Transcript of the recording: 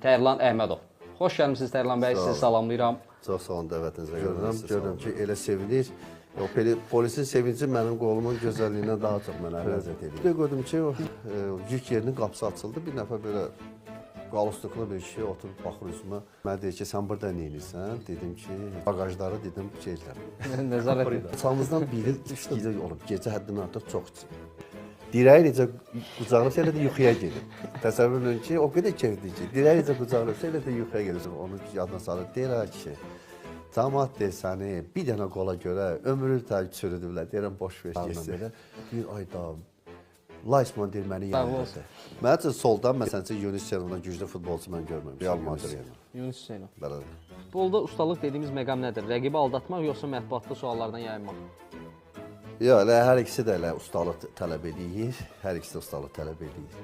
Tərlan Əhmədov. Xoş gəlmisiniz Tərlan bəy, sizi salamlayıram. Çox sağ olun dəvətinizə görə. Görürəm ki, elə sevinir. O polisin sevinci mənim qolumun gözəlliyindən daha çox mənə ləzzət edir. Bir gördüm ki, yük yerinin qapısı açıldı. Bir nəfər belə qalustuklu bir kişi oturub baxır üzümə. Mənə deyir ki, sən burada nə edirsən? Dedim ki, bagajları dedim şeylər. Nəzarət edin. Çamızdan biri içkidə olub. Gecə həddindən artıq çox içib. Dirəyi necə qucaqlıqsa elə də yuxuya gedir. Təsəvvür edin ki, o qədər keyifli ki, dirəyi necə qucaqlıqsa elə də yuxuya gedir. Onu yadına salır. Deyirlər ki, camaat deyir səni bir dənə qola görə ömrünü təqib çürüdüblər. Deyirəm, boş ver getsin. Bir ayda Laysman deyir məni yanıldı. Mənim üçün soldan, məsələn üçün Yunus Hüseynovdan güclü futbolçu mən görməmişəm. Real Madrid. Yunus Hüseynov. Bəli. Futbolda ustalıq dediyimiz məqam nədir? Rəqibi aldatmaq yoxsa mətbuatda suallardan yayınmaq? Yox, hər ikisi də elə ustalıq tələb edir. Hər ikisi də ustalıq tələb edir.